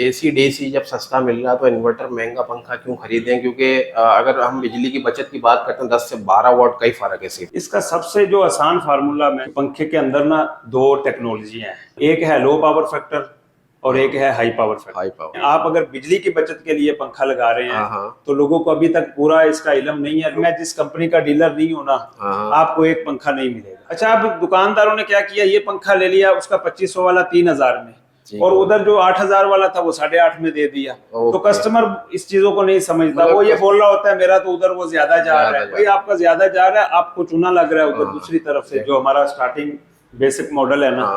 AC DC जब सस्ता मिल रहा है तो इन्वर्टर महंगा पंखा क्यों खरीदें, क्योंकि अगर हम बिजली की बचत की बात करते हैं 10 से 12 वॉट का ही फर्क है सिर्फ। इसका सबसे जो आसान फार्मूला में पंखे के अंदर ना दो टेक्नोलॉजी हैं, एक है लो पावर फैक्टर और एक है हाई पावर फैक्टर। आप अगर बिजली की बचत के लिए पंखा लगा रहे हैं तो लोगों को अभी तक पूरा इसका इल्म नहीं है। मैं जिस कंपनी का डीलर नहीं हूं ना, आपको एक पंखा नहीं मिलेगा। अच्छा, अब दुकानदारों ने क्या किया, ये पंखा ले लिया, उसका 2500 वाला 3000 में और उधर जो 8000 वाला था वो 8.5 में दे दिया। तो कस्टमर इस चीजों को नहीं समझता, वो ये बोल रहा होता है मेरा तो उधर वो ज्यादा जा रहा है। भाई आपका ज्यादा जा रहा है, आपको चूना लग रहा है उधर दूसरी तरफ से। जो हमारा स्टार्टिंग बेसिक मॉडल है ना,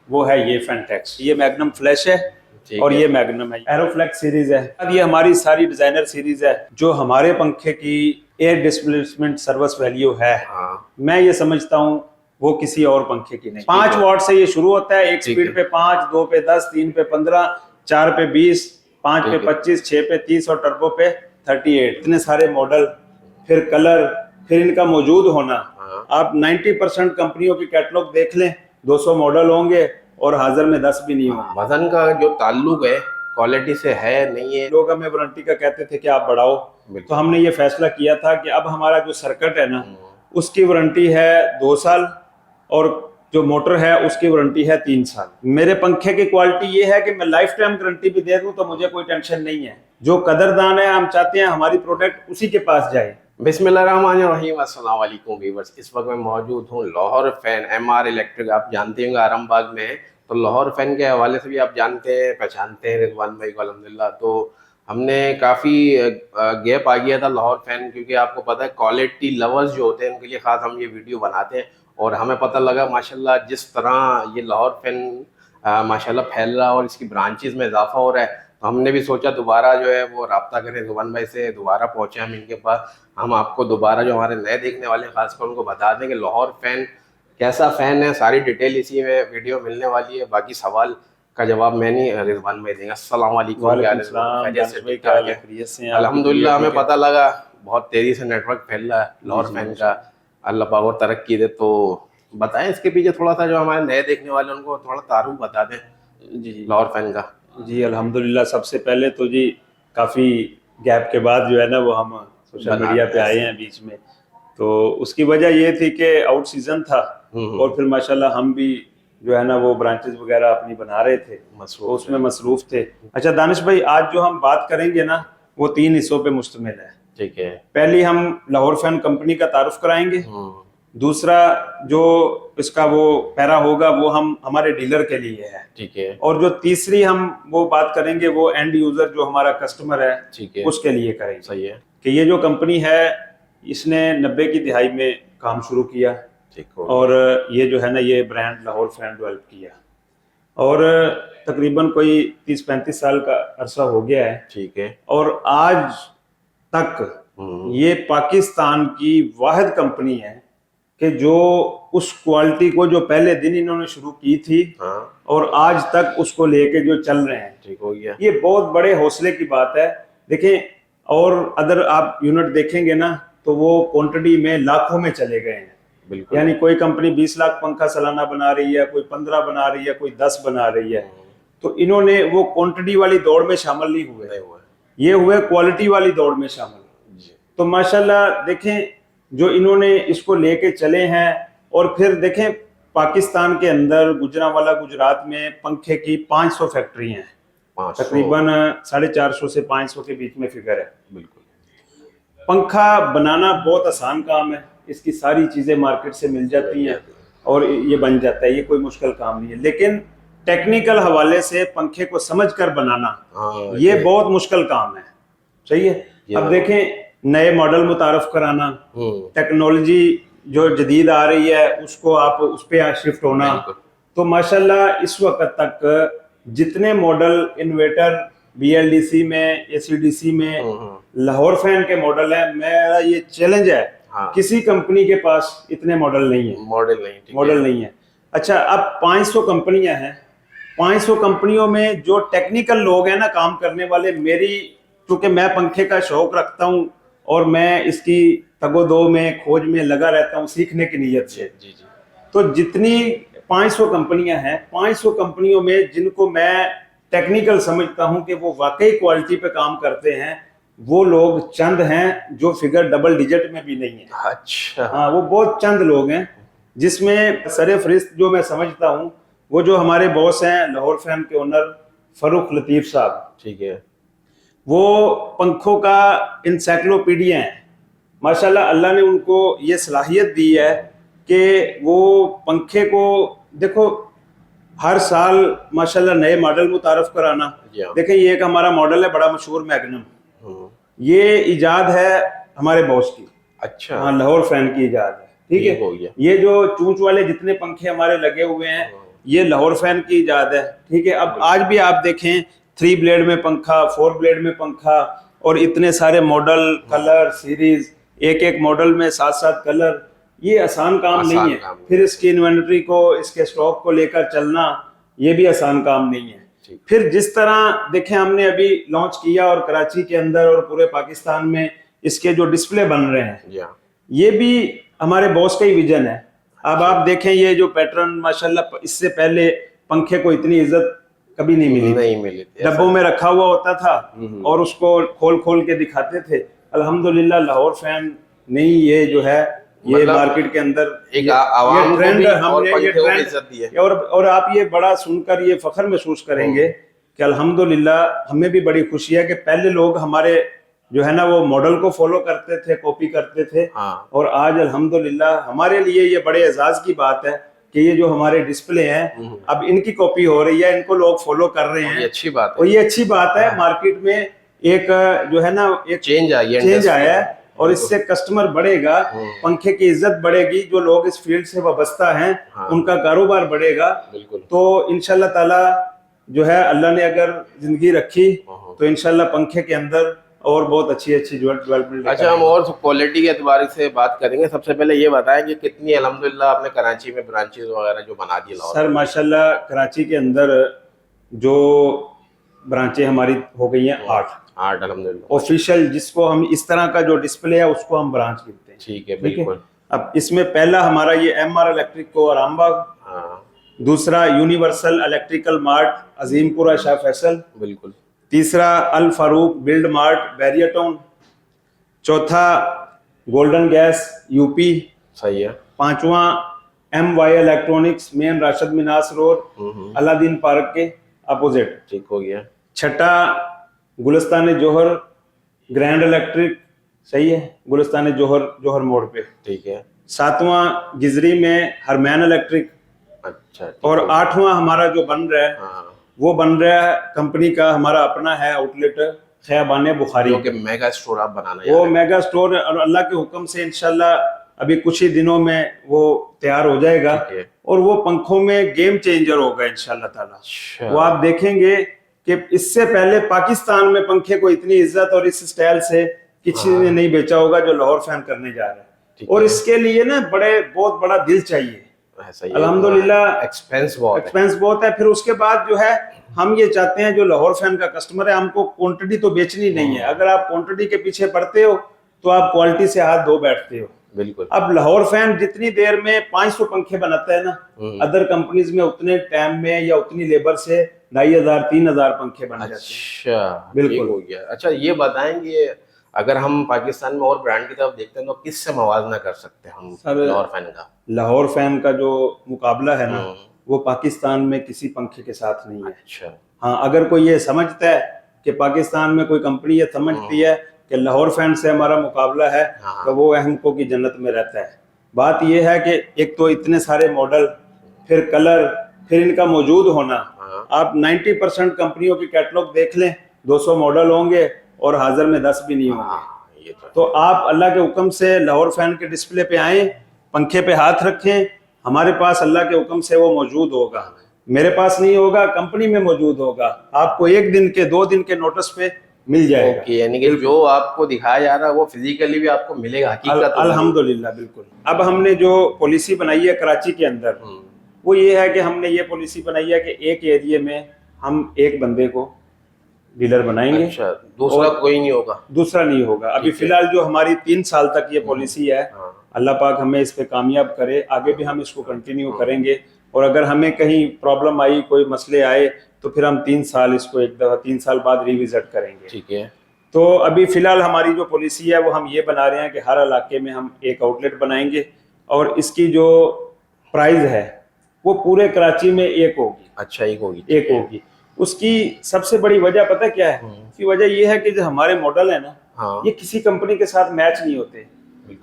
वो है ये फेंटेक्स, ये मैग्नम फ्लैश है और ये मैग्नम है, एरोफ्लेक्स सीरीज है। अब ये हमारी सारी डिजाइनर सीरीज है। जो हमारे पंखे की एयर डिस्प्लेसमेंट सर्विस वैल्यू है, मैं ये समझता हूँ वो किसी और पंखे की नहीं। 5 वॉट से ये शुरू होता है, एक स्पीड पे 5, 2 पे 10, 3 पे 15, 4 पे 20, 5 पे 25, 6 पे 30 और टर्बो पे 38। इतने सारे मॉडल, फिर कलर, फिर इनका मौजूद होना। आप 90% कंपनियों की कैटलॉग देख लें, 200 मॉडल होंगे और हाजिर में 10 भी नहीं होंगे। वजन का जो ताल्लुक है क्वालिटी से है नहीं है। लोग हमें वारंटी का कहते थे कि आप बढ़ाओ, तो हमने ये फैसला किया था कि अब हमारा जो सर्किट है ना, उसकी वारंटी है 2 साल और जो मोटर है उसकी वारंटी है 3 साल। मेरे पंखे की क्वालिटी ये है कि मैं लाइफ टाइम गारंटी भी दे दूं तो मुझे कोई टेंशन नहीं है। जो कदरदान है, हम चाहते हैं हमारी प्रोडक्ट उसी के पास जाए। बिस्मिल्लाहिर्रहमानिर्रहीम, अस्सलाम वालेकुम व्यूअर्स। इस वक्त मैं मौजूद हूँ लाहौर फैन MR इलेक्ट्रिक, आप जानते होंगे आरामबाग में है। तो लाहौर फैन के हवाले से भी आप जानते हैं, पहचानते हैं रिजवान भाई को अल्हम्दुलिल्लाह। तो हमने काफ़ी गैप आ गया था लाहौर फैन, क्योंकि आपको पता है क्वालिटी लवर्स जो होते हैं उनके लिए ख़ास हम ये वीडियो बनाते हैं। और हमें पता लगा माशाल्लाह जिस तरह ये लाहौर फैन माशाल्लाह फैल रहा है और इसकी ब्रांचेस में इजाफा हो रहा है, तो हमने भी सोचा दोबारा जो है वो रब्ता करें रिजवान भाई से, दोबारा पहुँचे हम इनके पास। हम आपको दोबारा जो हमारे नए देखने वाले हैं खासकर उनको बता दें कि लाहौर फैन कैसा फ़ैन है। सारी डिटेल इसी में वीडियो मिलने वाली है, बाकी सवाल का जवाब मैं नहीं रिजवान भाई देंगे। अस्सलाम वालेकुम। अल्हम्दुलिल्लाह, हमें पता लगा बहुत तेज़ी से नेटवर्क फैल रहा है लाहौर फैन का, अल्लाह पाक और तरक्की दे। तो बताएं इसके पीछे थोड़ा सा, जो हमारे नए देखने वाले उनको थोड़ा तारुफ बता दें जी लाहौर फैन का। जी अल्हम्दुलिल्लाह, सबसे पहले तो जी काफ़ी गैप के बाद जो है ना वो हम सोशल मीडिया पे आए हैं बीच में। तो उसकी वजह ये थी कि आउट सीजन था और फिर माशाल्लाह हम भी जो है ना वो ब्रांचेस वगैरह अपनी बना रहे थे, तो उसमें मसरूफ थे। अच्छा दानिश भाई, आज जो हम बात करेंगे ना वो 3 हिस्सों पे मुश्तमिल है। ठीक है। पहली हम लाहौर फैन कंपनी का तारुफ कराएंगे, दूसरा जो इसका वो पैरा होगा वो हम हमारे डीलर के लिए है। ठीक है। और जो तीसरी हम वो बात करेंगे वो एंड यूजर जो हमारा कस्टमर है, ठीक है, उसके लिए करेंगे। सही है कि ये जो कंपनी है इसने 90 की दिहाई में काम शुरू किया, ठीक हो, और ये जो है ना ये ब्रांड लाहौर फैन डेवलप किया और तकरीबन कोई 30-35 साल का अरसा हो गया है। ठीक है। और आज तक ये पाकिस्तान की वाहिद कंपनी है कि जो उस क्वालिटी को जो पहले दिन इन्होंने शुरू की थी और आज तक उसको लेके जो चल रहे हैं, ठीक हो गया। ये बहुत बड़े हौसले की बात है। देखें, और अदर आप यूनिट देखेंगे ना तो वो क्वांटिटी में लाखों में चले गए हैं। यानी कोई कंपनी 20 लाख पंखा सालाना बना रही है, कोई 15 बना रही है, कोई 10 बना रही है। तो इन्होंने वो क्वांटिटी वाली दौड़ में शामिल नहीं हुए, ये हुए क्वालिटी वाली दौड़ में शामिल। तो माशाल्लाह देखें जो इन्होंने इसको लेके चले हैं। और फिर देखें पाकिस्तान के अंदर गुजरांवाला गुजरात में पंखे की 500 फैक्ट्री हैं, तकरीबन 450 से 500 के बीच में फिगर है। बिल्कुल, पंखा बनाना बहुत आसान काम है, इसकी सारी चीजें मार्केट से मिल जाती हैं और ये बन जाता है, ये कोई मुश्किल काम नहीं है। लेकिन टेक्निकल हवाले से पंखे को समझकर बनाना ये बहुत मुश्किल काम है। सही है। अब देखें, नए मॉडल मुतारफ कराना, टेक्नोलॉजी जो जदीद आ रही है उसको आप उस पर शिफ्ट होना। तो माशाल्लाह इस वक्त तक जितने मॉडल इन्वर्टर BLDC में, ACDC में लाहौर फैन के मॉडल है, मेरा ये चैलेंज है, किसी कंपनी के पास इतने मॉडल नहीं है। मॉडल नहीं है। अच्छा, अब 500 कंपनियां हैं, 500 कंपनियों में जो टेक्निकल लोग हैं ना काम करने वाले, मेरी क्योंकि मैं पंखे का शौक रखता हूँ और मैं इसकी तगोदो में खोज में लगा रहता हूँ सीखने की नीयत से। तो जितनी 500 कंपनियां हैं, 500 कंपनियों में जिनको मैं टेक्निकल समझता हूं कि वो वाकई क्वालिटी पे काम करते हैं, वो लोग चंद हैं जो फिगर डबल डिजिट में भी नहीं है। अच्छा। हाँ, वो बहुत चंद लोग हैं, जिसमें सरे फरिस्त जो मैं समझता हूँ वो जो हमारे बॉस हैं लाहौर फैन के ओनर फरूक लतीफ साहब, ठीक है। वो पंखों का इंसाइक्लोपीडिया हैं। माशाल्लाह अल्लाह ने उनको ये सलाहियत दी है कि वो पंखे को देखो हर साल माशाल्लाह नए मॉडल मुतारफ कराना। जी हाँ। देखें ये एक हमारा मॉडल है बड़ा मशहूर मैग्नम, हम्म, ये इजाद है हमारे बॉस की। अच्छा। हाँ, लाहौर फैन की इजाद है, ठीक ठीक हो है। गया। ये जो चूंच वाले जितने पंखे हमारे लगे हुए हैं ये लाहौर फैन की इजाद है, ठीक है। अब आज भी आप देखें 3 ब्लेड में पंखा, 4 ब्लेड में पंखा, और इतने सारे मॉडल, कलर, सीरीज, एक एक मॉडल में 7-7 कलर, ये आसान काम आसान नहीं है। काम नहीं। फिर इसकी इन्वेंट्री को, इसके स्टॉक को लेकर चलना, ये भी आसान काम नहीं है। ठीक। फिर जिस तरह देखें हमने अभी लॉन्च किया और कराची के अंदर और पूरे पाकिस्तान में इसके जो डिस्प्ले बन रहे हैं, जी हाँ। ये भी हमारे बॉस का ही विजन है। अब आप देखें ये जो पैटर्न माशाल्लाह, इससे पहले पंखे को इतनी इज्जत कभी नहीं मिली, नहीं मिली थी, डब्बों में रखा हुआ होता था और उसको खोल खोल के दिखाते थे। अल्हम्दुलिल्लाह लाहौर फैन नहीं, ये जो है ये मतलब मार्केट के अंदर एक ये आवाम को ट्रेंड भी और हमने ये पंखे को भी ट्रेंड, इज्जत दी है। और आप ये बड़ा सुनकर ये फख्र महसूस करेंगे कि अल्हम्दुलिल्लाह हमें भी बड़ी खुशी है कि पहले लोग हमारे जो है ना वो मॉडल को फॉलो करते थे, कॉपी करते थे, हाँ। और आज अल्हम्दुलिल्लाह हमारे लिए ये बड़े एजाज की बात है कि ये जो हमारे डिस्प्ले हैं अब इनकी कॉपी हो रही है, इनको लोग फॉलो कर रहे ये हैं, अच्छी बात और है। ये अच्छी बात है। मार्केट में एक जो है ना एक चेंज आई है, चेंज industry आया है, में। और इससे कस्टमर बढ़ेगा, पंखे की इज्जत बढ़ेगी, जो लोग इस फील्ड से वाबस्ता हैं हाँ। उनका कारोबार बढ़ेगा। बिल्कुल। तो इंशाल्लाह ताला जो है अल्लाह ने अगर जिंदगी रखी तो इंशाल्लाह पंखे के अंदर और बहुत अच्छी अच्छी डेवलपमेंट। अच्छा, हम और क्वालिटी के एतबार से बात करेंगे। सबसे पहले ये बताएं कि कितनी अल्हम्दुलिल्लाह आपने कराची में ब्रांचेस वगैरह जो बना दी लाहौर सर माशाल्लाह कराची के अंदर जो ब्रांचें हमारी हो गई हैं 8 अल्हम्दुलिल्लाह। ऑफिशियल, जिसको हम इस तरह का जो डिस्प्ले है उसको हम ब्रांच कहते हैं, ठीक है, ठीक है। बिल्कुल। अब इसमें पहला हमारा ये MR इलेक्ट्रिक को आरामबाग, हाँ, दूसरा universal electrical mart Azimpura Shah Faisal, बिल्कुल। तीसरा Al Farooq build mart barrier town, चौथा गोल्डन गैस यूपी, सही है। पांचवा MY electronics main Rashid Minhas road Aladdin park के अपोजिट, ठीक हो गया। छठा गुलिस्तान जोहर ग्रैंड इलेक्ट्रिक, सही है, गुलिस्तान जोहर मोड़ पे, ठीक है। सातवां गिजरी में हरमैन इलेक्ट्रिक, अच्छा, ठीक और हो गया। 8वां हमारा जो बन रहा है हाँ, वो बन रहा है कंपनी का, हमारा अपना है आउटलेट खयाबान बुखारी, जो कि मेगा स्टोर आप बनाना वो है। मेगा स्टोर, और अल्लाह के हुक्म से इंशाल्लाह अभी कुछ ही दिनों में वो तैयार हो जाएगा, ठीक है। और वो पंखों में गेम चेंजर होगा इंशाल्लाह ताला। अच्छा। वो आप देखेंगे कि इससे पहले पाकिस्तान में पंखे को इतनी इज्जत और इस स्टाइल से किसी ने नहीं बेचा होगा जो लाहौर फैन करने जा रहा है, और इसके लिए ना बहुत बड़ा दिल चाहिए। अल्हम्दुलिल्लाह एक्सपेंस बहुत है। फिर उसके बाद जो है हम ये चाहते हैं जो लाहौर फैन का कस्टमर है, हमको क्वांटिटी तो बेचनी नहीं है। अगर आप क्वांटिटी के पीछे पड़ते हो तो आप क्वालिटी से हाथ धो बैठते हो। बिल्कुल। अब लाहौर फैन जितनी देर में 500 पंखे बनाता है ना, अदर कंपनीज में उतने टाइम में या उतनी लेबर से 2500-3000 पंखे बन जाते हैं। अच्छा, बिल्कुल हो गया। अच्छा, ये बताएंगे अगर हम पाकिस्तान में और ब्रांड की तरफ देखते हैं तो किससे मवाजना कर सकते हैं हम लाहौर फैन का? लाहौर फैन का जो मुकाबला है ना वो पाकिस्तान में किसी पंखे के साथ नहीं है। अच्छा। हाँ, अगर कोई ये समझता है कि पाकिस्तान में कोई कंपनी ये समझती है कि लाहौर फैन से हमारा मुकाबला है तो वो अहमको की जन्नत में रहता है। बात ये है कि एक तो इतने सारे मॉडल, फिर कलर, फिर इनका मौजूद होना। आप 90% कंपनियों की कैटलॉग देख लें, 200 मॉडल होंगे और हाजिर में 10 भी नहीं होंगे। तो आप अल्लाह के हुक्म से लाहौर फैन के डिस्प्ले पे आए, पंखे पे हाथ रखें, हमारे पास अल्लाह के हुक्म से वो मौजूद होगा। मेरे पास नहीं होगा, कंपनी में मौजूद होगा, आपको 1 दिन के 2 दिन के नोटिस पे मिल जाएगा। यानी कि जो आपको दिखाया जा रहा है वो फिजिकली भी आपको मिलेगा, हकीकत। अल्हम्दुलिल्लाह, बिल्कुल। अब हमने जो पॉलिसी बनाई है कराची के अंदर वो ये है कि हमने ये पॉलिसी बनाई है कि एक एरिया में हम एक बंदे को डीलर बनाएंगे। अच्छा, दूसरा कोई नहीं होगा? दूसरा नहीं होगा। अभी फिलहाल जो हमारी 3 साल तक ये पॉलिसी है, अल्लाह पाक हमें इस पे कामयाब करे, आगे भी हम इसको कंटिन्यू करेंगे। और अगर हमें कहीं प्रॉब्लम आई, कोई मसले आए, तो फिर हम 3 साल इसको एक दफा 3 साल बाद रिविजिट करेंगे। ठीक है। तो अभी फिलहाल हमारी जो पॉलिसी है वो हम ये बना रहे हैं कि हर इलाके में हम एक आउटलेट बनाएंगे और इसकी जो प्राइस है वो पूरे कराची में एक होगी। अच्छा, एक होगी। एक होगी। उसकी सबसे बड़ी वजह पता क्या है? उसकी वजह ये है कि जो हमारे मॉडल है ना, हाँ। ये किसी कंपनी के साथ मैच नहीं होते।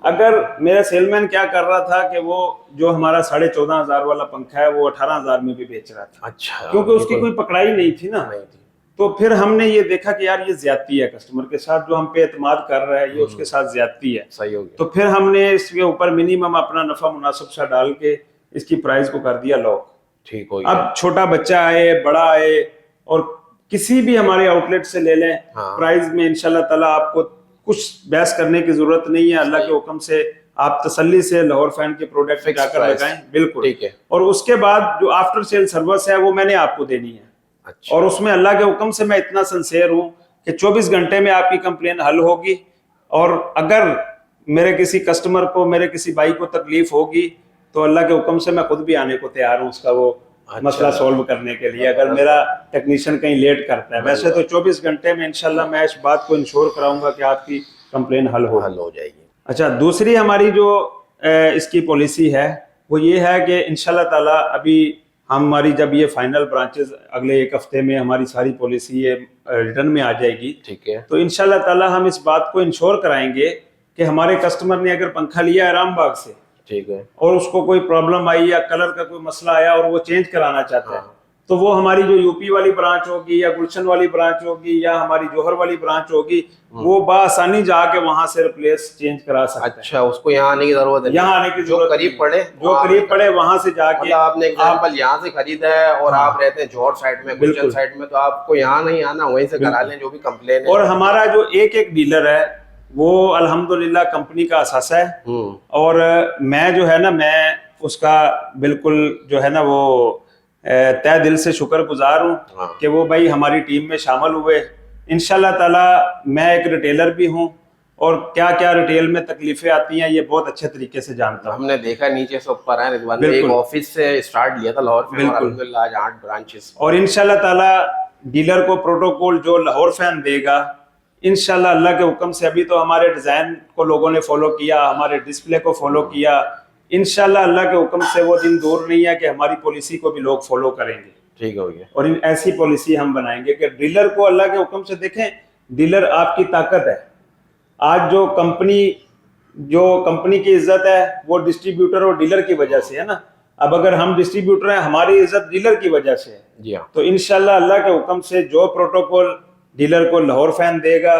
अगर मेरा सेलमैन क्या कर रहा था कि वो जो हमारा 14,500 वाला पंखा है वो 18,000 में भी बेच रहा था। अच्छा, क्योंकि उसकी कोई पकड़ाई नहीं थी ना। नहीं थी। तो फिर हमने ये देखा कि यार ये ज्यादती है कस्टमर के साथ, जो हम पे एतमाद कर रहा है ये उसके साथ ज्यादती है। सही हो गया। तो फिर हमने इसके ऊपर मिनिमम अपना नफा मुनासिब सा डाल के इसकी प्राइस को कर दिया लॉक। ठीक हो गया। अब छोटा बच्चा आए, बड़ा आए, और किसी भी हमारे आउटलेट से ले लें, हाँ। प्राइस में इंशाल्लाह ताला आपको कुछ बहस करने की जरूरत नहीं है। अल्लाह के हुक्म से आप तसल्ली से लाहौर फैन के प्रोडक्ट Fixed जाकर price। लगाएं। बिल्कुल ठीक है। और उसके बाद जो आफ्टर सेल सर्विस है वो मैंने आपको देनी है। अच्छा। और उसमें अल्लाह के हुक्म से मैं इतना सिंसियर हूं कि 24 घंटे में आपकी कंप्लेन हल होगी। और अगर मेरे किसी कस्टमर को, मेरे किसी भाई को तकलीफ होगी तो अल्लाह के हुक्म से मैं खुद भी आने को तैयार हूं उसका वो मसला सॉल्व करने के लिए, अगर मेरा टेक्नीशियन कहीं लेट करता है। वैसे तो 24 घंटे में इंशाल्लाह मैं इस बात को इंश्योर कराऊंगा कि आपकी कंप्लेन हल हो जाएगी। अच्छा, दूसरी हमारी जो इसकी पॉलिसी है वो ये है कि इंशाल्लाह ताला अभी हमारी जब ये फाइनल ब्रांचेस अगले 1 हफ्ते में हमारी सारी पॉलिसी ये रिटर्न में आ जाएगी। ठीक है। तो इंशाल्लाह ताला हम इस बात को इंश्योर कराएंगे कि हमारे कस्टमर ने अगर पंखा लिया आराम बाग से, ठीक है, और उसको कोई प्रॉब्लम आई या कलर का कोई मसला आया और वो चेंज कराना चाहता है, हाँ। तो वो हमारी जो यूपी वाली ब्रांच होगी या गुलशन वाली ब्रांच होगी या हमारी जोहर वाली ब्रांच होगी, वो बासानी जाके वहां से रिप्लेस चेंज करा सकता है। अच्छा, उसको यहाँ आने की जरूरत है? यहाँ आने की जो जरूरत करीब पड़े, जो करीब पड़े वहां से जाके। मतलब आपने एग्जांपल यहाँ से खरीदा है और हाँ। आप रहते हैं जोहर साइड में, गुलशन साइड में, तो आपको यहाँ नहीं आना, वहीं से करा लें जो भी कंप्लेन है। और हमारा जो एक डीलर है वो अल्हम्दुलिल्लाह कंपनी का असासा है। और मैं जो है ना, मैं उसका बिल्कुल जो है ना वो तय दिल से शुक्रगुजार हूँ हाँ। कि वो भाई हमारी टीम में शामिल हुए। इंशाल्लाह ताला मैं एक रिटेलर भी हूँ और क्या क्या रिटेल में तकलीफें आती हैं ये बहुत अच्छे तरीके से जानता हूँ। हमने देखा नीचे से ऊपर है रिजवान ने एक ऑफिस से स्टार्ट लिया था लाहौर फैन, और अल्हम्दुलिल्लाह आज 8 ब्रांचेस। और इंशाल्लाह ताला डीलर को प्रोटोकॉल जो लाहौर फैन देगा इंशाल्लाह अल्लाह के हुक्म से, अभी तो हमारे डिजाइन को लोगों ने फॉलो किया, हमारे डिस्प्ले को फॉलो किया, इंशाल्लाह अल्लाह के हुक्म से वो दिन दूर नहीं है कि हमारी पॉलिसी को भी लोग फॉलो करेंगे। ठीक हो गया। और इन ऐसी पॉलिसी हम बनाएंगे कि डीलर को अल्लाह के हुक्म से, देखें डीलर आपकी ताकत है। आज जो कंपनी की इज्जत है वो डिस्ट्रीब्यूटर और डीलर की वजह से है ना। अब अगर हम डिस्ट्रीब्यूटर हैं, हमारी इज्जत डीलर की वजह से है। जी हाँ। तो इंशाल्लाह अल्लाह के हुक्म से जो प्रोटोकॉल डीलर को लाहौर फैन देगा,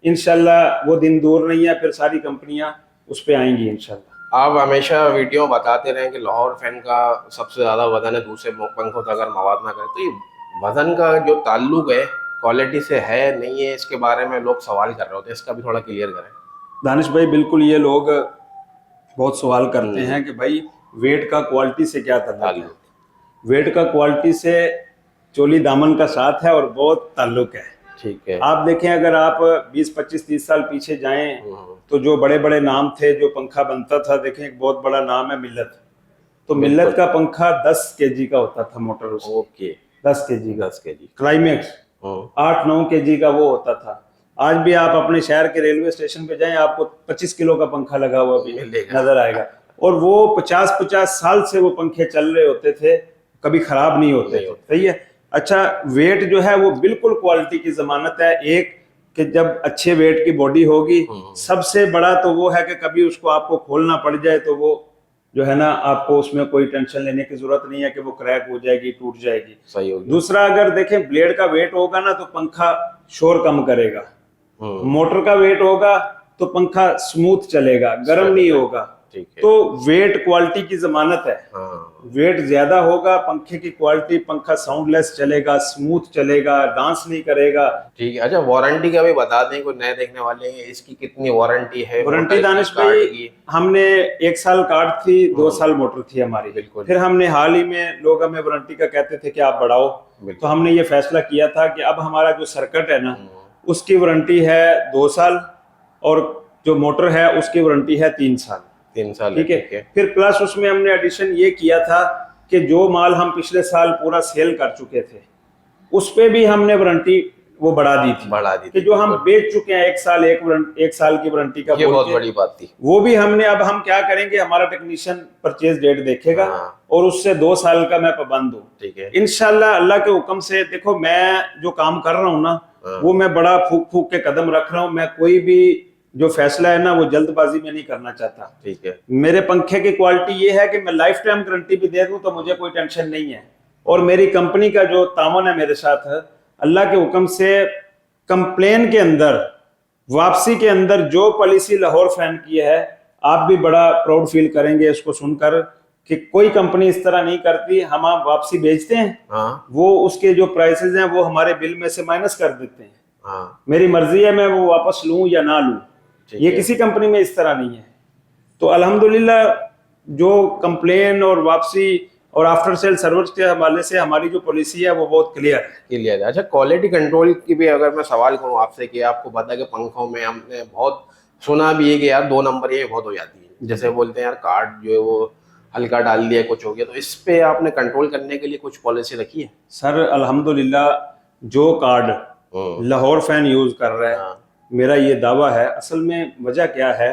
इंशाल्लाह वो दिन दूर नहीं है, फिर सारी कंपनियां उस पे आएंगी इंशाल्लाह। आप हमेशा वीडियो बताते रहे कि लाहौर फैन का सबसे ज्यादा वजन है दूसरे पंखों से अगर मवाद ना करें, तो ये वजन का जो ताल्लुक है क्वालिटी से है नहीं है, इसके बारे में लोग सवाल कर रहे होते हैं, इसका भी थोड़ा क्लियर करें। दानिश भाई, बिल्कुल ये लोग बहुत सवाल करते हैं कि भाई वेट का क्वालिटी से क्या ताल्लुक है। वेट का क्वालिटी से चोली दामन का साथ है और बहुत ताल्लुक है। ठीक है। आप देखें, अगर आप 20, 25, 30 साल पीछे जाएं तो जो बड़े बड़े नाम थे, जो पंखा बनता था, देखें एक बहुत बड़ा नाम है मिल्लत। तो मिल्लत का पंखा 10 kg का होता था मोटर, ओके, 10 kg का। 10 kg। क्लाइमेक्स 8-9 kg का वो होता था। आज भी आप अपने शहर के रेलवे स्टेशन पे जाएं, आपको 25 किलो का पंखा लगा हुआ भी नजर आएगा। और वो 50-50 साल से वो पंखे चल रहे होते थे, कभी खराब नहीं होते थे। सही है। अच्छा, वेट जो है वो बिल्कुल क्वालिटी की जमानत है। एक कि जब अच्छे वेट की बॉडी होगी, सबसे बड़ा तो वो है कि कभी उसको आपको खोलना पड़ जाए तो वो जो है ना, आपको उसमें कोई टेंशन लेने की जरूरत नहीं है कि वो क्रैक हो जाएगी, टूट जाएगी। सही होगी। दूसरा, अगर देखें ब्लेड का वेट होगा ना तो पंखा शोर कम करेगा। मोटर का वेट होगा तो पंखा स्मूथ चलेगा, गर्म नहीं होगा। तो वेट क्वालिटी की जमानत है। वेट ज्यादा होगा, पंखे की क्वालिटी, पंखा साउंडलेस चलेगा, स्मूथ चलेगा, डांस नहीं करेगा। ठीक है। अच्छा, वारंटी का भी बता दें, कोई नए देखने वाले हैं, इसकी कितनी वारंटी है? वारंटी दानिश भाई, हमने 1 साल कार्ड थी, 2 साल मोटर थी हमारी। बिल्कुल। फिर हमने हाल ही में, लोग हमें वारंटी का कहते थे कि आप बढ़ाओ, तो हमने ये फैसला किया था कि अब हमारा जो सर्किट है ना, उसकी वारंटी है 2 साल और जो मोटर है उसकी वारंटी है 3 साल। 3 साल। ठीक है। फिर प्लस उसमें हमने एडिशन ये किया था कि जो माल हम पिछले साल पूरा सेल कर चुके थे उस पे भी हमने वारंटी वो बढ़ा दी थी कि जो हम बेच चुके हैं एक साल की वारंटी का, ये बहुत बड़ी बात थी। वो भी हमने, अब हम क्या करेंगे, हमारा टेक्नीशियन परचेज डेट देखेगा और उससे 2 साल का मैं पाबंद हूँ। ठीक है, इंशाल्लाह अल्लाह के हुक्म से। देखो मैं जो काम कर रहा हूँ ना, वो मैं बड़ा फूक फूक के कदम रख रहा हूँ। मैं कोई भी जो फैसला है ना वो जल्दबाजी में नहीं करना चाहता। ठीक है, मेरे पंखे की क्वालिटी ये है कि मैं लाइफ टाइम गारंटी भी दे दूं तो मुझे कोई टेंशन नहीं है। और मेरी कंपनी का जो तावन है मेरे साथ है, अल्लाह के हुक्म से कंप्लेन के अंदर, वापसी के अंदर जो पॉलिसी लाहौर फैन की है, आप भी बड़ा प्राउड फील करेंगे इसको सुनकर कि कोई कंपनी इस तरह नहीं करती। हम आप वापसी बेचते हैं, वो उसके जो प्राइसेस हैं वो हमारे बिल में से माइनस कर देते हैं। मेरी मर्जी है मैं वो वापस लूं या ना लूं, ये किसी कंपनी में इस तरह नहीं है। तो अल्हम्दुलिल्लाह जो कंप्लेन और वापसी और आफ्टर सेल सर्विस के हवाले से हमारी जो पॉलिसी है वो बहुत क्लियर है। अच्छा, क्वालिटी कंट्रोल की भी अगर मैं सवाल करूं आपसे कि आपको पता है कि पंखों में हमने बहुत सुना भी है कि यार 2 नंबर ये बहुत हो जाती है, जैसे बोलते हैं यार कार्ड जो है वो हल्का डाल दिया कुछ हो गया, तो इस पे आपने कंट्रोल करने के लिए कुछ पॉलिसी रखी है? सर अल्हम्दुलिल्लाह जो कार्ड लाहौर फैन यूज कर रहा है, मेरा ये दावा है, असल में वजह क्या है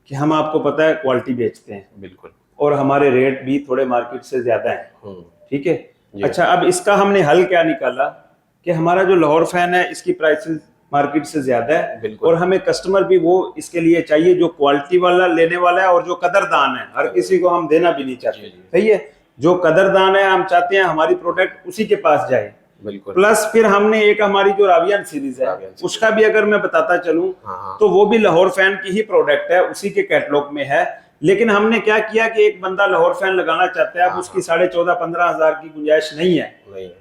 कि हम आपको पता है क्वालिटी बेचते हैं, बिल्कुल, और हमारे रेट भी थोड़े मार्केट से ज्यादा हैं। ठीक है, अच्छा अब इसका हमने हल क्या निकाला कि हमारा जो लाहौर फैन है इसकी प्राइसेस मार्केट से ज्यादा है, और हमें कस्टमर भी वो इसके लिए चाहिए जो क्वालिटी वाला लेने वाला है और जो कदरदान है। हर किसी को हम देना भी नहीं चाहते, सही है, जो कदरदान है हम चाहते हैं हमारी प्रोडक्ट उसी के पास जाए। बिल्कुल। प्लस फिर हमने एक हमारी जो रावियन सीरीज है उसका भी अगर मैं बताता चलूं तो वो भी लाहौर फैन की ही प्रोडक्ट है, उसी के कैटलॉग में है। लेकिन हमने क्या किया कि एक बंदा लाहौर फैन लगाना चाहता है, अब उसकी 14,500-15 हजार की गुंजाइश नहीं है,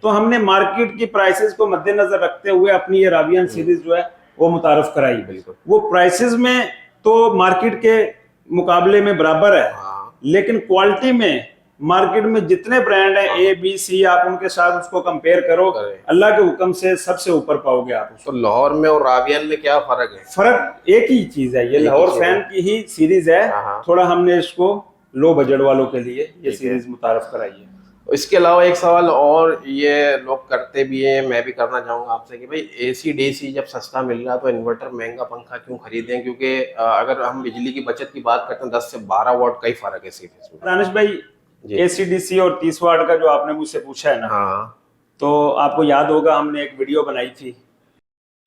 तो हमने मार्केट की प्राइसेस को मद्देनजर रखते हुए अपनी ये रावियन सीरीज जो है वो मुतारफ कराई। वो प्राइसेस में तो मार्केट के मुकाबले में बराबर है, लेकिन क्वालिटी में मार्केट में जितने ब्रांड हैं ए बी सी, आप उनके साथ उसको कंपेयर करो, अल्लाह के हुक्म से सबसे ऊपर पाओगे आप। तो लाहौर में और रावियन में क्या फर्क है? फर्क एक ही चीज है, ये लाहौर फैन की ही सीरीज है, थोड़ा हमने इसको लो बजट वालों के लिए ये सीरीज मुतारफ कराई है। इसके अलावा एक सवाल और ये लोग करते भी हैं, मैं भी करना चाहूंगा आपसे कि भाई एसी डीसी जब सस्ता मिल रहा है तो इन्वर्टर महंगा पंखा क्यों खरीदें? क्योंकि अगर हम बिजली की बचत की बात करते हैं 10 से 12 वाट का ही फर्क है सिर्फ इसमें। दानिश भाई, एसीडीसी और 30 वाट का जो आपने मुझसे पूछा है ना, तो आपको याद होगा हमने एक वीडियो बनाई थी।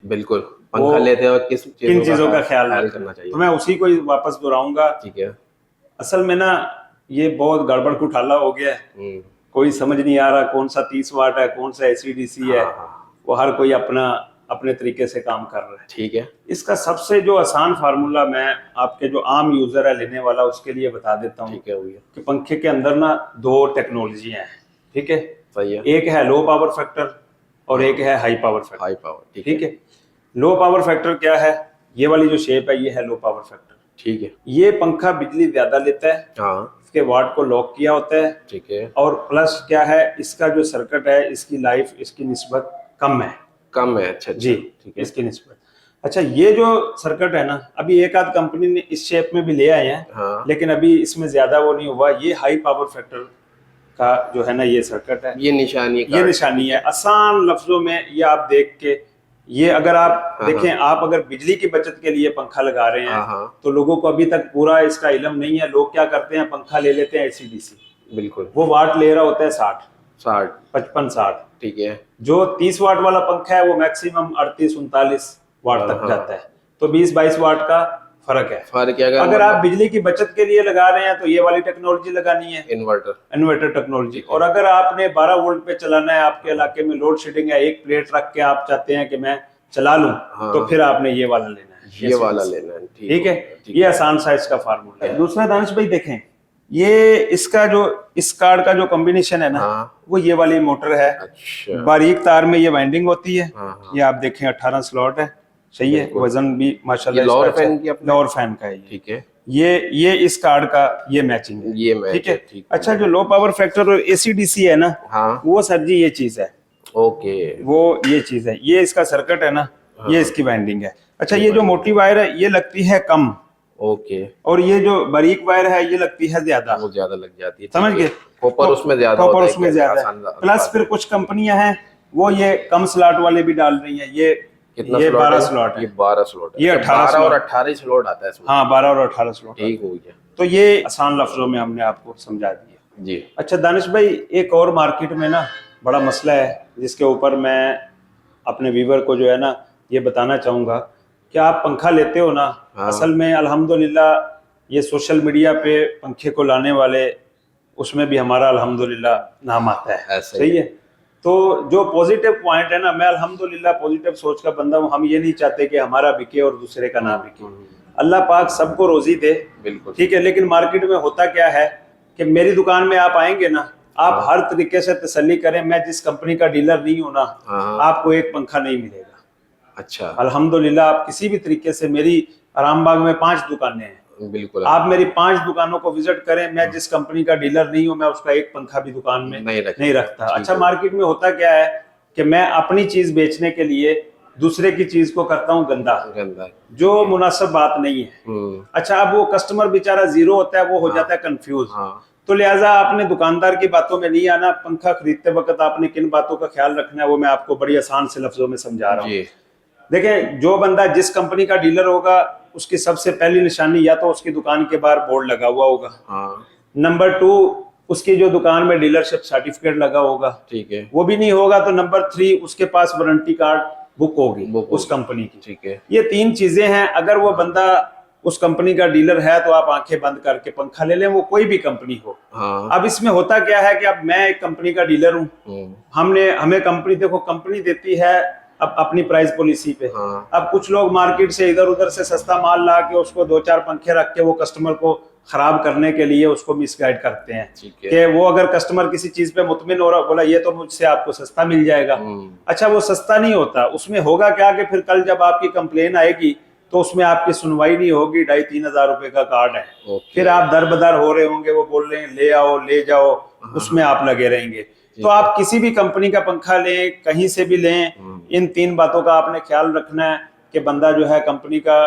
बिल्कुल, पंखा लेते वक्त किन चीजों का ख्याल करना चाहिए, तो मैं उसी को वापस दोहराऊंगा। ठीक है, असल में ना ये बहुत गड़बड़ घोटाला हो गया है, कोई समझ नहीं आ रहा कौन सा 30 वाट है कौन सा एसीडीसी है, वो हर कोई अपने तरीके से काम कर रहा है। ठीक है, इसका सबसे जो आसान फार्मूला मैं आपके जो आम यूजर है लेने वाला उसके लिए बता देता हूँ। ठीक है भैया, कि पंखे के अंदर ना 2 टेक्नोलॉजी हैं, ठीक है, सही है। एक है लो पावर फैक्टर और एक है high power factor. High power, ठीक है। लो पावर फैक्टर क्या है? ये वाली जो शेप है ये है लो पावर फैक्टर। ठीक है, ये पंखा बिजली ज्यादा लेता है, इसके वाट को लॉक किया होता है, ठीक है, और प्लस क्या है, इसका जो सर्किट है इसकी लाइफ इसकी निस्बत कम है। अच्छा जी, ठीक है, इसकी निस्बत। अच्छा, ये जो सर्किट है ना, अभी एक आध कंपनी ने इस शेप में भी ले आए हैं, लेकिन अभी इसमें ज्यादा वो नहीं हुआ। ये हाई पावर फैक्टर का जो है ना ये सर्किट है, ये निशानी है। आसान लफ्जों में ये आप देख के, ये अगर आप देखें, आप अगर बिजली की बचत के लिए पंखा लगा रहे हैं तो लोगों को अभी तक पूरा इसका इल्म नहीं है। लोग क्या करते हैं, पंखा ले लेते हैं एसीडीसी, बिल्कुल, वो वाट ले रहा होता है 60, 55-60। ठीक है, जो 30 वाट वाला पंखा है वो मैक्सिमम 38-39 वाट तक जाता है, तो 20-22 वाट का फर्क है। अगर आप बिजली की बचत के लिए लगा रहे हैं तो ये वाली टेक्नोलॉजी लगानी है, इन्वर्टर टेक्नोलॉजी। और अगर आपने 12 वोल्ट पे चलाना है, आपके इलाके में लोड शेडिंग है, एक प्लेट रख के आप चाहते हैं कि मैं चला लूं, तो फिर आपने ये वाला लेना है, ठीक है। ये आसान सा इसका फार्मूला है। दूसरा दानिश भाई देखें, ये इसका जो इस कार्ड का जो कॉम्बिनेशन है ना, वो ये वाली मोटर है। अच्छा। बारीक तार में ये वाइंडिंग होती है। ये आप देखें 18 स्लॉट है, सही है, वजन भी माशाल्लाह लाहौर फैन का है, ठीक है। ये इस कार्ड का ये मैचिंग है, ठीक है। अच्छा, जो लो पावर फैक्टर और एसीडीसी है ना, वो सर जी ये चीज है, ओके, वो ये चीज है, ये इसका सर्किट है ना, ये इसकी वाइंडिंग है। अच्छा, ये जो मोटी वायर है ये लगती है कम, ओके। और ये जो बारीक वायर है ये लगती है ज्यादा, वो ज्यादा लग जाती है, समझ गए? कॉपर उसमें ज्यादा कॉपर होता है, उसमें ज्यादा आसान है। प्लस फिर कुछ कंपनियां हैं वो ये कम स्लॉट वाले भी डाल रही हैं। ये कितना ये स्लॉट 12 है? स्लॉट है। ये 12 स्लॉट है। ये अच्छा, 18 12 और स्लॉट। 18 स्लॉट आता है इसमें। हाँ 12 और 18 स्लॉट। ठीक हो गया तो ये आसान लफ्जों में हमने आपको समझा दिया। जी। अच्छा दानिश भाई, एक और मार्केट में ना बड़ा मसला है जिसके ऊपर मैं अपने व्यूवर को जो है ना ये बताना चाहूँगा कि आप पंखा लेते हो ना, हाँ। असल में अल्हम्दुलिल्लाह ये सोशल मीडिया पे पंखे को लाने वाले उसमें भी हमारा अल्हम्दुलिल्लाह नाम आता है, ऐसा ही सही है। तो जो पॉजिटिव पॉइंट है ना, मैं अल्हम्दुलिल्लाह पॉजिटिव सोच का बंदा हूँ। हम ये नहीं चाहते कि हमारा बिके और दूसरे का ना बिके। अल्लाह पाक सबको रोजी दे, बिल्कुल ठीक है। लेकिन मार्केट में होता क्या है कि मेरी दुकान में आप आएंगे ना, आप हाँ। हर तरीके से तसल्ली करें, मैं जिस कंपनी का डीलर नहीं हूं ना, हाँ। आपको एक पंखा नहीं मिलेगा। अच्छा। अल्हम्दुलिल्लाह आप किसी भी तरीके से, मेरी आरामबाग में 5 दुकानें हैं, बिल्कुल आप मेरी 5 दुकानों को विजिट करें, मैं जिस कंपनी का डीलर नहीं हूं, मैं उसका एक पंखा भी दुकान में नहीं रखता। अच्छा, मार्केट में होता क्या है कि मैं अपनी चीज बेचने के लिए दूसरे की चीज को करता हूं गंदा, जो मुनासिब बात नहीं है। अच्छा, अब वो कस्टमर बेचारा जीरो होता है, वो हो जाता है कंफ्यूज। तो लिहाजा आपने दुकानदार की बातों में नहीं आना। पंखा खरीदते वक्त आपने किन बातों का ख्याल रखना है वो मैं आपको बड़ी आसान से लफ्जों में समझा रहा हूँ। देखें, जो बंदा जिस कंपनी का डीलर होगा उसकी सबसे पहली निशानी या तो उसकी दुकान के बाहर बोर्ड लगा हुआ होगा, नंबर 2 उसकी जो दुकान में डीलरशिप सर्टिफिकेट लगा होगा, ठीक है, वो भी नहीं होगा तो नंबर 3 उसके पास वारंटी कार्ड बुक होगी उस कंपनी की, ठीक है। ये 3 चीजें हैं। अगर वो बंदा उस कंपनी का डीलर है तो आप आंखें बंद करके पंखा ले लें, वो कोई भी कंपनी हो। अब इसमें होता क्या है कि अब मैं एक कंपनी का डीलर हूँ, हमें कंपनी, देखो कंपनी देती है अब अपनी प्राइस पॉलिसी पे। अब कुछ लोग मार्केट से इधर उधर से सस्ता माल ला के उसको 2-4 पंखे रख के वो कस्टमर को खराब करने के लिए उसको मिसगाइड करते हैं कि वो अगर कस्टमर किसी चीज पे मुतमिन हो रहा, बोला ये तो मुझसे आपको सस्ता मिल जाएगा। अच्छा, वो सस्ता नहीं होता। उसमें होगा क्या कि फिर कल जब आपकी कंप्लेन आएगी तो उसमें आपकी सुनवाई नहीं होगी। 2,500-3 हजार रुपए का कार्ड है, फिर आप दर बदर हो रहे होंगे, वो बोल रहे हैं ले आओ ले जाओ, उसमें आप लगे रहेंगे। तो आप किसी भी कंपनी का पंखा लें, कहीं से भी लें, इन 3 बातों का आपने ख्याल रखना है कि बंदा जो है कंपनी का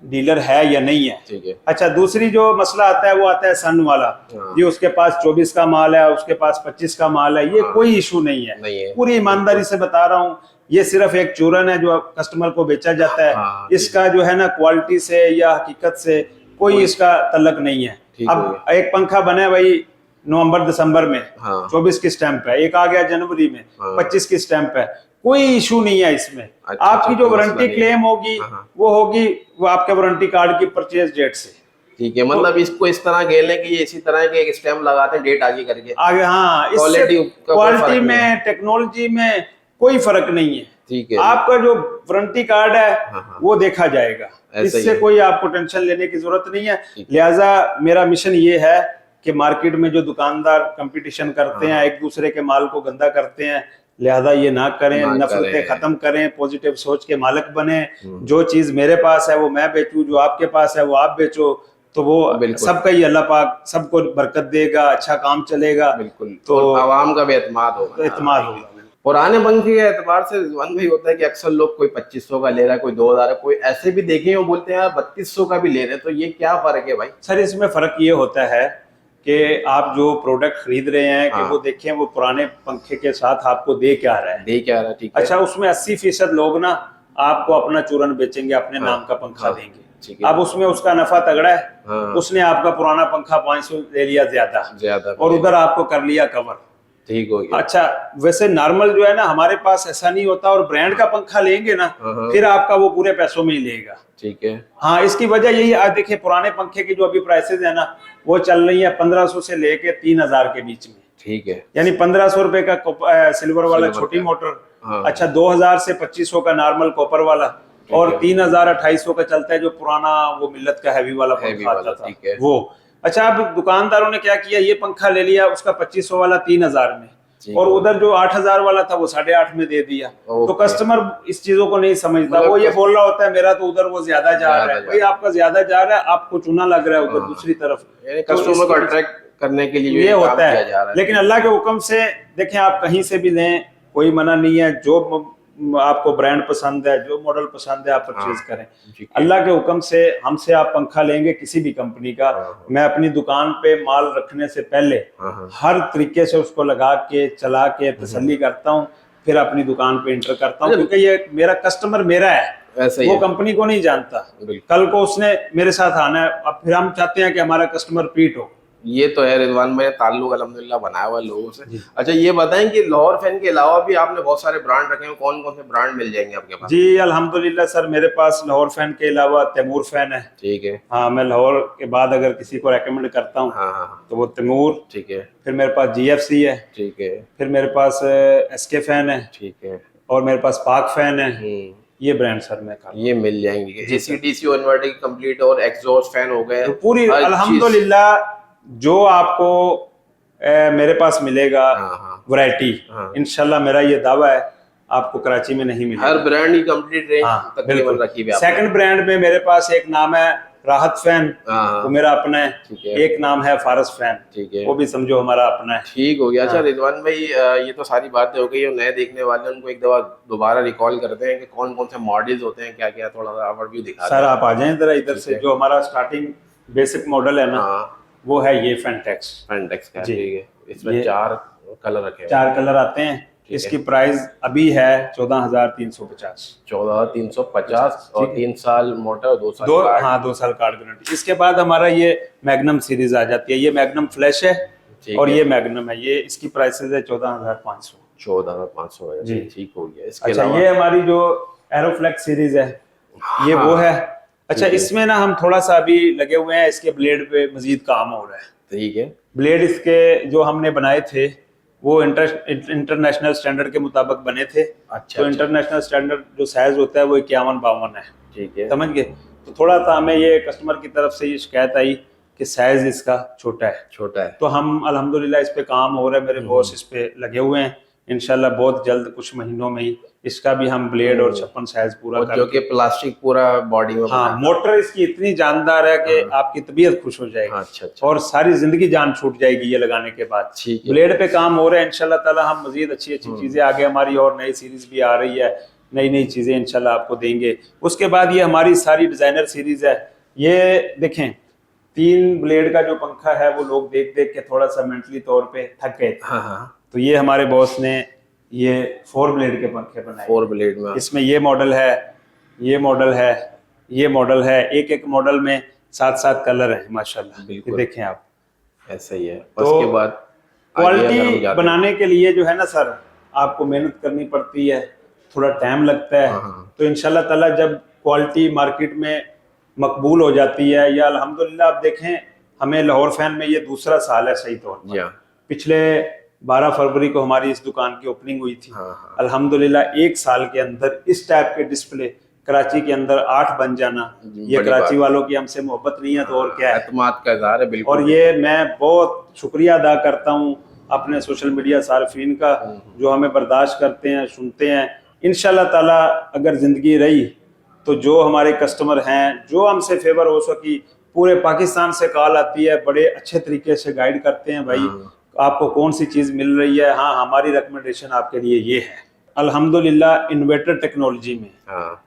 डीलर है या नहीं है, ठीक है। अच्छा, दूसरी जो मसला आता है वो आता है सन वाला। ये उसके पास 24 का माल है, उसके पास 25 का माल है, ये कोई इशू नहीं है। पूरी ईमानदारी से बता रहा हूँ, ये सिर्फ एक चूरन है जो कस्टमर को बेचा जाता है। इसका जो है ना क्वालिटी से या हकीकत से कोई इसका तल्लक नहीं है। अब एक पंखा बने भाई नवंबर-दिसंबर में, 24 की स्टैंप है, एक आ गया जनवरी में, 25 की स्टैंप है, कोई इशू नहीं है इसमें। आपकी जो वारंटी क्लेम होगी वो होगी वो आपके वारंटी कार्ड की परचेज डेट से, ठीक है। मतलब इसको इस तरह खेलने की इसी तरह के एक स्टैम्प लगाते हैं डेट आगे करके आगे। हाँ, क्वालिटी में, टेक्नोलॉजी में कोई फर्क नहीं है, ठीक है। आपका जो वारंटी कार्ड है वो देखा जाएगा, इससे कोई आपको टेंशन लेने की जरूरत नहीं है। लिहाजा मेरा मिशन ये है कि मार्केट में जो दुकानदार कंपटीशन करते हैं, एक दूसरे के माल को गंदा करते हैं, लिहाजा ये ना करें, नफरतें खत्म करें, पॉजिटिव सोच के मालिक बने। जो चीज मेरे पास है वो मैं बेचूं, जो आपके पास है वो आप बेचो, तो वो सबका ही अल्लाह पाक सबको बरकत देगा, अच्छा काम चलेगा। बिल्कुल। तो आवाम का भी एतमाद होगा। पुराने पंखे के एतबार से रिजवान भाई होता है कि अक्सर लोग कोई 2500 का ले रहा है, कोई 2000 है, कोई ऐसे भी देखे वो बोलते हैं 3200 का भी ले रहे हैं। तो ये क्या फर्क है भाई? सर, इसमें फर्क ये होता है कि आप जो प्रोडक्ट खरीद रहे हैं कि वो देखें वो पुराने पंखे के साथ आपको दे क्या रहा है, ठीक है। अच्छा, उसमें 80% लोग ना आपको अपना चूरन बेचेंगे, अपने नाम का पंखा देंगे। अब उसमें उसका नफा तगड़ा है, उसने आपका पुराना पंखा 500 ले लिया ज्यादा और उधर आपको कर लिया कवर, ठीक हो गया। अच्छा, वैसे नॉर्मल जो है ना हमारे पास ऐसा नहीं होता, और ब्रांड का पंखा लेंगे ना फिर आपका वो पूरे पैसों में ही लेगा, ठीक है। हाँ, इसकी वजह यही, आज देखिए पुराने पंखे की जो अभी प्राइसेज है ना वो चल रही है 1500 से लेके 3000 के बीच में, ठीक है। यानी 1500 रुपए का सिल्वर वाला छोटी मोटर, अच्छा 2000 से 2500 का नॉर्मल कॉपर वाला, और 3000-2800 का चलता है जो पुराना वो मिल्लत का हैवी वाला पंखा आता था वो। अच्छा, अब दुकानदारों ने क्या किया, ये पंखा ले लिया, उसका 2500 वाला 3000 में, और उधर जो 8000 वाला था वो 8.5 में दे दिया। तो कस्टमर इस चीजों को नहीं समझता, वो ये बोल रहा होता है मेरा तो उधर वो ज्यादा जा रहा है। भाई आपका ज्यादा जा रहा है, आपको चूना लग रहा है उधर दूसरी तरफ, कस्टमर को अट्रैक्ट करने के लिए ये होता है। लेकिन अल्लाह के हुक्म से देखें, आप कहीं से भी लें, कोई मना नहीं है। जो आपको ब्रांड पसंद है, जो मॉडल पसंद है आप परचेज करें। ठीक है। अल्लाह के हुक्म से हमसे आप पंखा लेंगे किसी भी कंपनी का, मैं अपनी दुकान पे माल रखने से पहले हर तरीके से उसको लगा के चला के तसल्ली करता हूँ, फिर अपनी दुकान पे एंटर करता हूँ, क्योंकि ये मेरा कस्टमर मेरा है, ऐसा ही वो है। कंपनी को नहीं जानता। बिल्कुल। कल को उसने मेरे साथ आना है, अब फिर हम चाहते हैं कि हमारा कस्टमर रिपीट हो। ये तो है रिजवान भाई, ताल्लुक अल्हम्दुलिल्लाह बनाया हुआ है लोगों से। अच्छा ये बताएं कि लाहौर फैन के अलावा भी आपने बहुत सारे ब्रांड रखे हैं, कौन कौन से ब्रांड मिल जाएंगे आपके पास? जी अल्हम्दुलिल्लाह सर, मेरे पास लाहौर फैन के अलावा तैमूर फैन है। ठीक है। हाँ, मैं लाहौर के बाद अगर किसी को रेकमेंड करता हूँ हाँ। तो वो तैमूर। ठीक है। फिर मेरे पास GFC है। ठीक है। फिर मेरे पास SK फैन है। ठीक है। और मेरे पास पाक फैन है। ये ब्रांड सर मैं कर ये मिल जाएंगे। AC/DC और इन्वर्टर की कंप्लीट और एग्जॉस्ट फैन हो गए, तो पूरी हर चीज। अल्हम्दुलिल्लाह जो आपको मेरे पास मिलेगा वैरायटी, इंशाल्लाह मेरा ये दावा है आपको कराची में नहीं मिलेगा। हर ब्रांड की कंप्लीट रेंज तकरीबन रखी हुई है। सेकंड ब्रांड में मेरे पास एक नाम है राहत फैन, वो मेरा अपना है। ठीक है। एक नाम है फारस फैन, ठीक है, वो भी समझो हमारा अपना है। ठीक हो गया। अच्छा रिजवान भाई, ये तो सारी बातें हो गई, और नए देखने वाले उनको एक दफा दोबारा रिकॉल करते हैं कि कौन कौन से मॉडल्स होते हैं, क्या क्या, थोड़ा सा ओवरव्यू दिखा सर आप आ जाएं जरा इधर से। जो हमारा स्टार्टिंग बेसिक मॉडल है ना, वो है ये फैंटेक्स का। जी। ठीक है। इसमें 4 कलर रखे हैं। 4 कलर आते हैं। इसकी प्राइस अभी है 14,350। 14,350 और 3 साल मोटर, 2 साल कार्ड। हाँ 2 साल कार्ड गारंटी। इसके बाद हमारा ये मैग्नम सीरीज आ जाती है। ये मैग्नम फ्लैश है और ये मैग्नम है। ये इसकी प्राइसेस है 14,500। 14,500 है जी। ठीक हो गया। इसके अच्छा अलावा ये हमारी जो एरोफ्लेक्स सीरीज है, ये वो है। अच्छा इसमें ना हम थोड़ा सा अभी लगे हुए हैं, इसके ब्लेड पे मजीद काम हो रहा है। ठीक है। ब्लेड इसके जो हमने बनाए थे वो इंटरनेशनल स्टैंडर्ड के मुताबिक बने थे। अच्छा। तो इंटरनेशनल स्टैंडर्ड जो साइज होता है वो 51-52 है। ठीक है। समझ गए। तो थोड़ा सा हमें ये कस्टमर की तरफ से ये शिकायत आई कि साइज इसका छोटा है। तो हम अल्हम्दुलिल्लाह इस पे काम हो रहा है, मेरे बॉस इस पे लगे हुए हैं। इंशाल्लाह बहुत जल्द कुछ महीनों में ही इसका भी हम ब्लेड और 56 साइज पूरा कर, जो कि प्लास्टिक पूरा बॉडी में। हाँ मोटर इसकी इतनी जानदार है कि आपकी तबीयत खुश हो जाएगी। अच्छा। और सारी जिंदगी जान छूट जाएगी ये लगाने के बाद। ब्लेड पे काम हो रहा है। इंशाल्लाह ताला हम मजीद अच्छी चीजें आगे, हमारी और नई सीरीज भी आ रही है, नई चीजें इंशाल्लाह आपको देंगे। उसके बाद ये हमारी सारी डिजाइनर सीरीज है। ये देखें 3 ब्लेड का जो पंखा है वो लोग देख देख के थोड़ा सा मेंटली तौर पे थक गए थे। तो ये हमारे बॉस ने ये 4 ब्लेड के पंखे बनाए। 4 ब्लेड में इसमें ये मॉडल है, ये मॉडल है, ये मॉडल है। एक मॉडल में 7 कलर हैं माशाल्लाह। ये देखें आप, ऐसा ही है। तो उसके बाद क्वालिटी बनाने के लिए जो है ना सर, आपको मेहनत करनी पड़ती है, थोड़ा टाइम लगता है। तो इंशाल्लाह ताला जब क्वालिटी मार्केट में मकबूल हो जाती है, या अल्हम्दुलिल्लाह आप देखें हमें लाहौर फैन में ये दूसरा साल है सही तौर पर। पिछले 12 फरवरी को हमारी इस दुकान की ओपनिंग हुई थी। अल्हम्दुलिल्लाह 1 साल के अंदर इस टाइप के डिस्प्ले कराची के अंदर 8 बन जाना, ये कराची वालों की हमसे मोहब्बत नहीं है तो और क्या है, एतमाद का इज़हार है। बिल्कुल। और ये मैं बहुत शुक्रिया अदा करता हूँ अपने सोशल मीडिया सार्फिन का, जो हमें बर्दाश्त करते हैं, सुनते हैं। इंशाल्लाह ताला अगर जिंदगी रही तो जो हमारे कस्टमर हैं, जो हमसे फेवर हो सकी, पूरे पाकिस्तान से कॉल आती है, बड़े अच्छे तरीके से गाइड करते हैं भाई आपको कौन सी चीज़ मिल रही है। हाँ हमारी रिकमेंडेशन आपके लिए ये है। अल्हम्दुलिल्लाह इन्वर्टर टेक्नोलॉजी में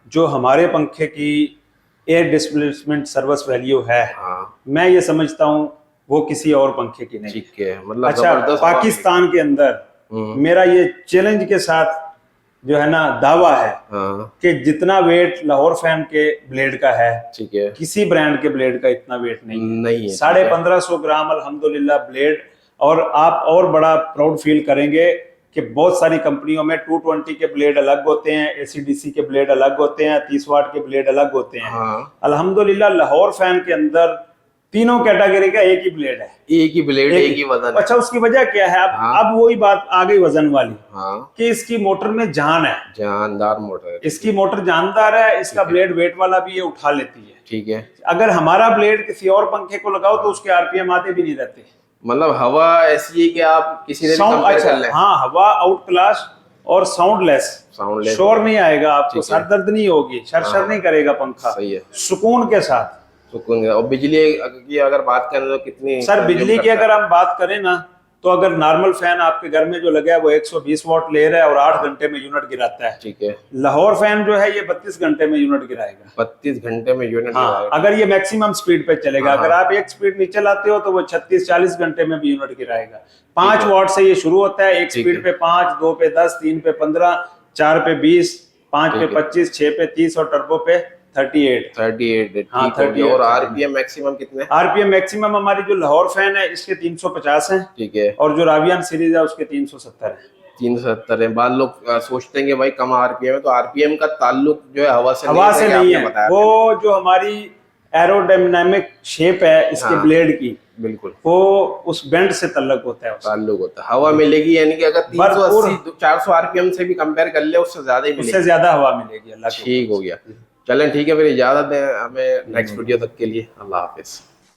जो हमारे पंखे की एयर डिस्प्लेसमेंट सर्विस वैल्यू है, मैं ये समझता हूँ वो किसी और पंखे की नहीं। ठीक है। मतलब अच्छा पाकिस्तान के अंदर मेरा ये चैलेंज के साथ जो है ना दावा है कि जितना वेट लाहौर फैन के ब्लेड का है, ठीक है, किसी ब्रांड के ब्लेड का इतना वेट नहीं है। 1550 ग्राम अल्हम्दुलिल्लाह ब्लेड। और आप और बड़ा प्राउड फील करेंगे कि बहुत सारी कंपनियों में 220 के ब्लेड अलग होते हैं, AC/DC के ब्लेड अलग होते हैं, 30 वाट के ब्लेड अलग होते हैं। अल्हम्दुलिल्लाह लाहौर फैन के अंदर तीनों कैटेगरी का एक ही ब्लेड है, एक ही ब्लेड, एक ही वजन। अच्छा उसकी वजह क्या है? अब वही बात आ गई वजन वाली, कि इसकी मोटर में जान है, जानदार मोटर है। इसकी मोटर जानदार है, इसका ब्लेड वेट वाला भी ये उठा लेती है। ठीक है। अगर हमारा ब्लेड किसी और पंखे को लगाओ तो उसके RPM आते भी नहीं रहते। मतलब हवा ऐसी है कि आप किसी ने कंपेयर कर लें। हाँ हवा आउट क्लास और साउंडलेस शोर नहीं आएगा, आपको सर दर्द नहीं होगी, शर नहीं करेगा पंखा। सही है। सुकून के साथ, सुकून। और बिजली की अगर बात करें तो कितनी, सर बिजली की अगर हम बात करें ना तो अगर नॉर्मल फैन आपके घर में जो लगा है वो 120 वॉट ले रहा है और 8 घंटे में यूनिट गिराता है। ठीक है। लाहौर फैन जो है ये 32 घंटे में यूनिट गिराएगा। 32 घंटे में यूनिट हाँ, अगर ये मैक्सिमम स्पीड पे चलेगा। अगर आप एक स्पीड नीचे लाते हो तो वो 36-40 घंटे में भी यूनिट गिराएगा। 5 वॉट से ये शुरू होता है, एक स्पीड पे 5, 2 पे 10, 3 पे 15, 4 पे 20, 5 पे 25, 6 पे 30 और टर्बो पे 38। हाँ, 38। और आरपीएम मैक्सिमम कितने? आरपीएम मैक्सिमम हमारी जो लाहौर फैन है इसके 350 है। ठीक है। और जो रावियान सीरीज है उसके 370 है। 370 है। बाद लोग सोचते हैं कि भाई कम आरपीएम है, तो आरपीएम का ताल्लुक जो है हवा से नहीं है। वो जो हमारी एरोडायनामिक शेप है इसके ब्लेड की, बिल्कुल, वो उस बेंड से ताल्लुक होता है, ताल्लुक होता है। हवा मिलेगी, यानी कि अगर 380-400 आरपीएम से भी कंपेयर कर ले उससे ज्यादा ही मिलेगी, उससे ज्यादा हवा मिलेगी। अल्लाह ठीक हो गया। चलें ठीक है, फिर इजाजत दें हमें नेक्स्ट वीडियो तक के लिए। अल्लाह हाफिज।